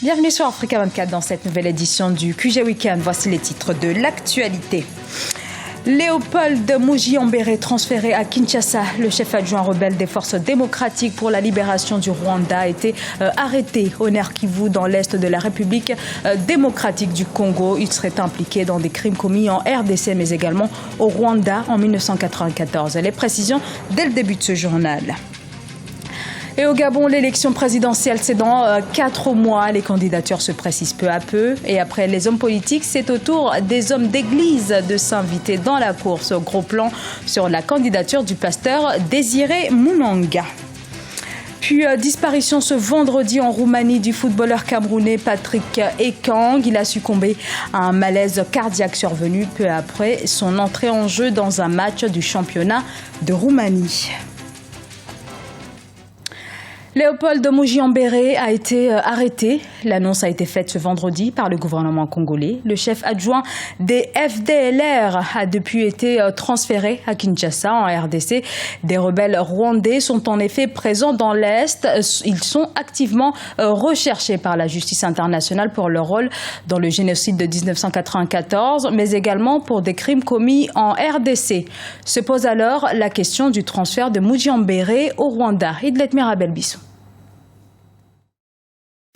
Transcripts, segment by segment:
Bienvenue sur Africa 24 dans cette nouvelle édition du QG Weekend. Voici les titres de l'actualité. Léopold Mujiambere transféré à Kinshasa. Le chef adjoint rebelle des forces démocratiques pour la libération du Rwanda a été arrêté au Nord Kivu dans l'est de la République démocratique du Congo. Il serait impliqué dans des crimes commis en RDC mais également au Rwanda en 1994. Les précisions dès le début de ce journal. Et au Gabon, l'élection présidentielle, c'est dans 4 mois. Les candidatures se précisent peu à peu. Et après les hommes politiques, c'est au tour des hommes d'église de s'inviter dans la course au gros plan sur la candidature du pasteur Désiré Munanga. Puis disparition ce vendredi en Roumanie du footballeur camerounais Patrick Ekang. Il a succombé à un malaise cardiaque survenu peu après son entrée en jeu dans un match du championnat de Roumanie. Léopold Mujiambere a été arrêté. L'annonce a été faite ce vendredi par le gouvernement congolais. Le chef adjoint des FDLR a depuis été transféré à Kinshasa en RDC. Des rebelles rwandais sont en effet présents dans l'Est. Ils sont activement recherchés par la justice internationale pour leur rôle dans le génocide de 1994, mais également pour des crimes commis en RDC. Se pose alors la question du transfert de Mujiambere au Rwanda. Idlet Mirabel Bissou.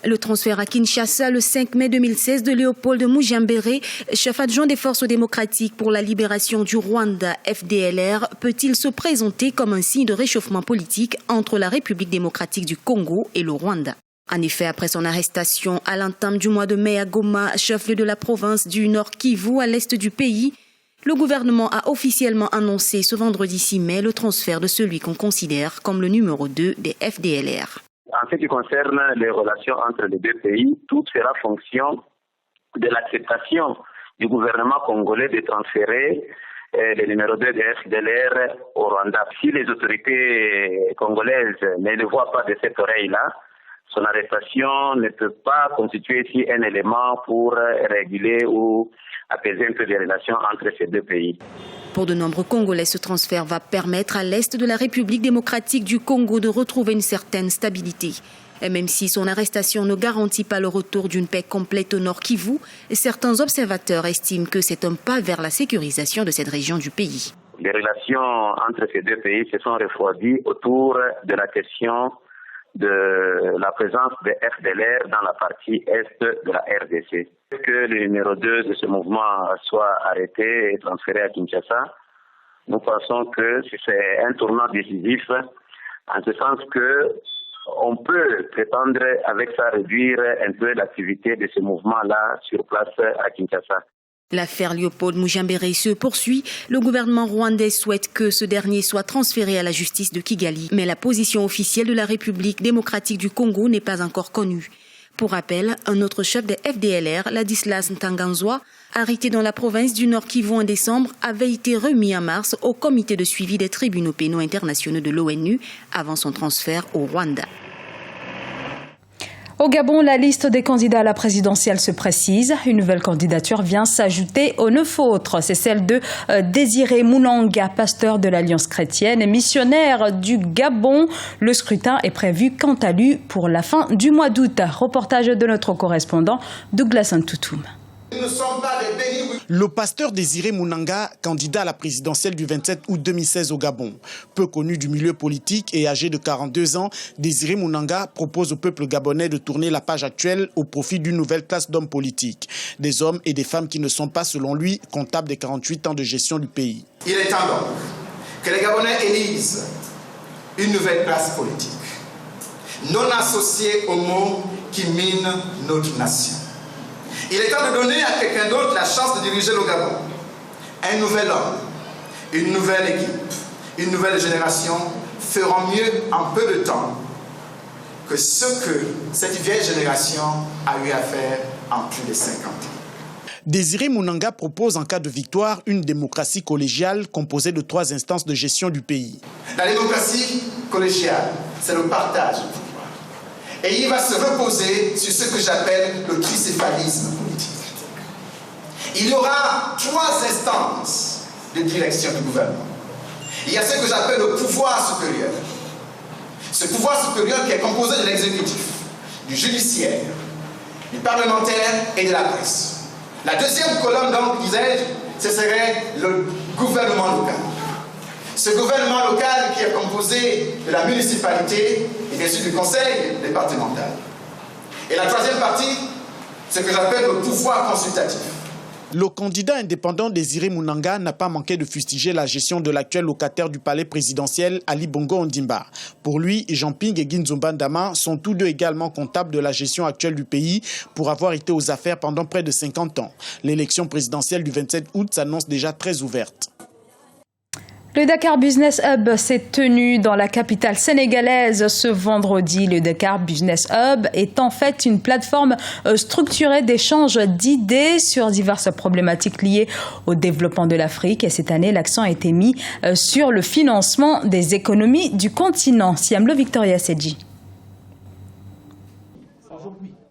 Le transfert à Kinshasa le 5 mai 2016 de Léopold Mujiambere, chef adjoint des forces démocratiques pour la libération du Rwanda FDLR, peut-il se présenter comme un signe de réchauffement politique entre la République démocratique du Congo et le Rwanda? En effet, après son arrestation à l'entame du mois de mai à Goma, chef-lieu de la province du Nord Kivu à l'est du pays, le gouvernement a officiellement annoncé ce vendredi 6 mai le transfert de celui qu'on considère comme le numéro 2 des FDLR. En ce qui concerne les relations entre les deux pays, tout sera fonction de l'acceptation du gouvernement congolais de transférer le numéro 2 des FDLR au Rwanda. Si les autorités congolaises ne le voient pas de cette oreille-là, son arrestation ne peut pas constituer ici un élément pour réguler ou apaiser un peu les relations entre ces deux pays. Pour de nombreux Congolais, ce transfert va permettre à l'est de la République démocratique du Congo de retrouver une certaine stabilité. Et même si son arrestation ne garantit pas le retour d'une paix complète au Nord Kivu, certains observateurs estiment que c'est un pas vers la sécurisation de cette région du pays. Les relations entre ces deux pays se sont refroidies autour de la question de la présence des FDLR dans la partie est de la RDC. Que le numéro 2 de ce mouvement soit arrêté et transféré à Kinshasa, nous pensons que c'est un tournant décisif, en ce sens que on peut prétendre avec ça réduire un peu l'activité de ce mouvement-là sur place à Kinshasa. L'affaire Léopold Mujiambere se poursuit. Le gouvernement rwandais souhaite que ce dernier soit transféré à la justice de Kigali. Mais la position officielle de la République démocratique du Congo n'est pas encore connue. Pour rappel, un autre chef des FDLR, Ladislas Ntanganzwa, arrêté dans la province du Nord Kivu en décembre, avait été remis en mars au comité de suivi des tribunaux pénaux internationaux de l'ONU avant son transfert au Rwanda. Au Gabon, la liste des candidats à la présidentielle se précise. Une nouvelle candidature vient s'ajouter aux 9 autres. C'est celle de Désiré Munanga, pasteur de l'Alliance chrétienne et missionnaire du Gabon. Le scrutin est prévu quant à lui pour la fin du mois d'août. Reportage de notre correspondant Douglas Ntoutoum. Le pasteur Désiré Munanga, candidat à la présidentielle du 27 août 2016 au Gabon. Peu connu du milieu politique et âgé de 42 ans, Désiré Munanga propose au peuple gabonais de tourner la page actuelle au profit d'une nouvelle classe d'hommes politiques. Des hommes et des femmes qui ne sont pas, selon lui, comptables des 48 ans de gestion du pays. Il est temps donc que les Gabonais élisent une nouvelle classe politique, non associée aux maux qui minent notre nation. Il est temps de donner à quelqu'un d'autre la chance de diriger le Gabon. Un nouvel homme, une nouvelle équipe, une nouvelle génération feront mieux en peu de temps que ce que cette vieille génération a eu à faire en plus de 50 ans. Désiré Munanga propose en cas de victoire une démocratie collégiale composée de 3 instances de gestion du pays. La démocratie collégiale, c'est le partage. Et il va se reposer sur ce que j'appelle le tricéphalisme politique. Il y aura 3 instances de direction du gouvernement. Il y a ce que j'appelle le pouvoir supérieur. Ce pouvoir supérieur qui est composé de l'exécutif, du judiciaire du parlementaire et de la presse. La deuxième colonne, donc, disais-je, ce serait le gouvernement local. Ce gouvernement local qui est composé de la municipalité et bien sûr du conseil départemental. Et la troisième partie, c'est ce que j'appelle le pouvoir consultatif. Le candidat indépendant Désiré Mounanga n'a pas manqué de fustiger la gestion de l'actuel locataire du palais présidentiel, Ali Bongo Ondimba. Pour lui, Jean-Ping et Ginzomba Ndama sont tous deux également comptables de la gestion actuelle du pays pour avoir été aux affaires pendant près de 50 ans. L'élection présidentielle du 27 août s'annonce déjà très ouverte. Le Dakar Business Hub s'est tenu dans la capitale sénégalaise ce vendredi. Le Dakar Business Hub est en fait une plateforme structurée d'échange d'idées sur diverses problématiques liées au développement de l'Afrique. Et cette année, l'accent a été mis sur le financement des économies du continent. Siamlo Victoria Sedji.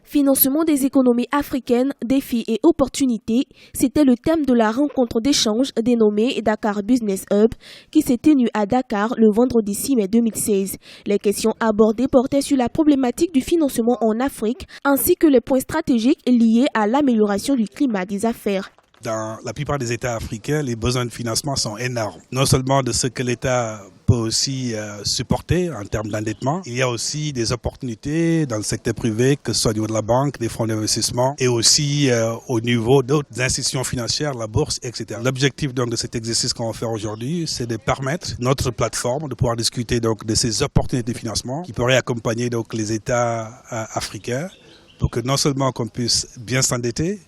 Financement des économies africaines, défis et opportunités, c'était le thème de la rencontre d'échange dénommée Dakar Business Hub qui s'est tenue à Dakar le vendredi 6 mai 2016. Les questions abordées portaient sur la problématique du financement en Afrique ainsi que les points stratégiques liés à l'amélioration du climat des affaires. Dans la plupart des États africains, les besoins de financement sont énormes. Non seulement de ce que l'État peut aussi supporter en termes d'endettement, il y a aussi des opportunités dans le secteur privé, que ce soit au niveau de la banque, des fonds d'investissement et aussi au niveau d'autres institutions financières, la bourse, etc. L'objectif donc de cet exercice qu'on va faire aujourd'hui, c'est de permettre notre plateforme de pouvoir discuter donc de ces opportunités de financement qui pourraient accompagner donc les États africains pour que non seulement qu'on puisse bien s'endetter,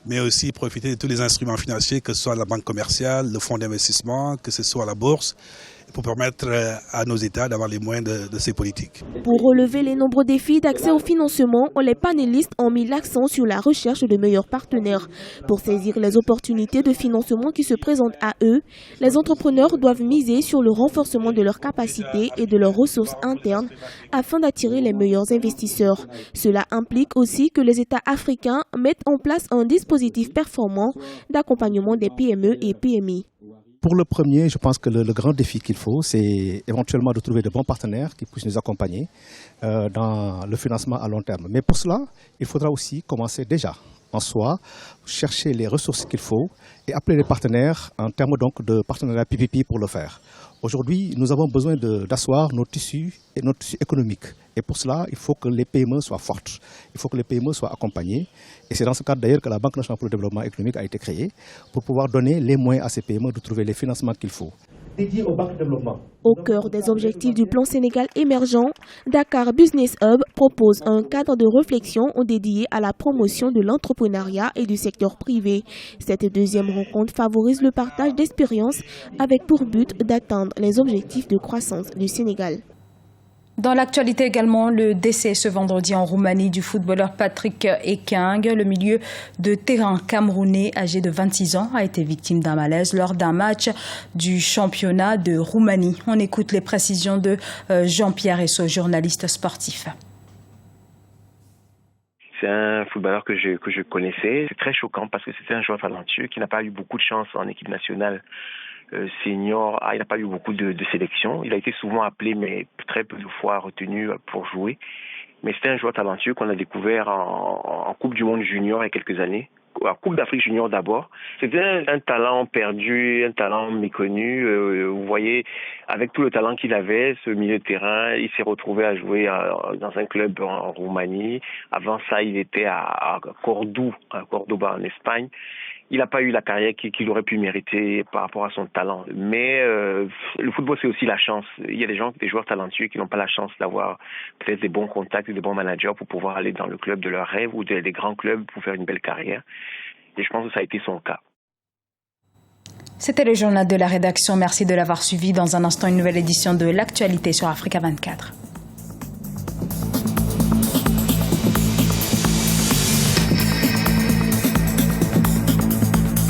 mais aussi profiter de tous les instruments financiers, que ce soit la banque commerciale, le fonds d'investissement, que ce soit la bourse, pour permettre à nos États d'avoir les moyens de ces politiques. Pour relever les nombreux défis d'accès au financement, les panélistes ont mis l'accent sur la recherche de meilleurs partenaires. Pour saisir les opportunités de financement qui se présentent à eux, les entrepreneurs doivent miser sur le renforcement de leurs capacités et de leurs ressources internes afin d'attirer les meilleurs investisseurs. Cela implique aussi que les États africains mettent en place un dispositif performant d'accompagnement des PME et PMI. Pour le premier, je pense que le grand défi qu'il faut, c'est éventuellement de trouver de bons partenaires qui puissent nous accompagner dans le financement à long terme. Mais pour cela, il faudra aussi commencer déjà en soi, chercher les ressources qu'il faut et appeler les partenaires en termes donc de partenariat PPP pour le faire. Aujourd'hui, nous avons besoin d'asseoir nos tissus et notre tissu économique. Et pour cela, il faut que les PME soient fortes. Il faut que les PME soient accompagnées. Et c'est dans ce cadre d'ailleurs que la Banque nationale pour le développement économique a été créée pour pouvoir donner les moyens à ces PME de trouver les financements qu'il faut. Dédié aux banques de développement. Au cœur des objectifs du plan Sénégal émergent, Dakar Business Hub propose un cadre de réflexion dédié à la promotion de l'entrepreneuriat et du secteur privé. Cette deuxième rencontre favorise le partage d'expériences avec pour but d'atteindre les objectifs de croissance du Sénégal. Dans l'actualité également, le décès ce vendredi en Roumanie du footballeur Patrick Ekeng. Le milieu de terrain camerounais âgé de 26 ans a été victime d'un malaise lors d'un match du championnat de Roumanie. On écoute les précisions de Jean-Pierre Esso, journaliste sportif. C'est un footballeur que je connaissais. C'est très choquant parce que c'était un joueur talentueux qui n'a pas eu beaucoup de chance en équipe nationale senior. Il n'a pas eu beaucoup de sélections. Il a été souvent appelé, mais très peu de fois retenu pour jouer. Mais c'était un joueur talentueux qu'on a découvert en Coupe du Monde junior il y a quelques années. En Coupe d'Afrique junior d'abord. C'était un talent perdu, un talent méconnu. Vous voyez, avec tout le talent qu'il avait, ce milieu de terrain, il s'est retrouvé à jouer dans un club en Roumanie. Avant ça, il était à Cordoba en Espagne. Il n'a pas eu la carrière qu'il aurait pu mériter par rapport à son talent. Mais le football, c'est aussi la chance. Il y a des joueurs talentueux qui n'ont pas la chance d'avoir peut-être des bons contacts, des bons managers pour pouvoir aller dans le club de leur rêve ou des grands clubs pour faire une belle carrière. Et je pense que ça a été son cas. C'était le journal de la rédaction. Merci de l'avoir suivi. Dans un instant, une nouvelle édition de l'actualité sur Africa 24.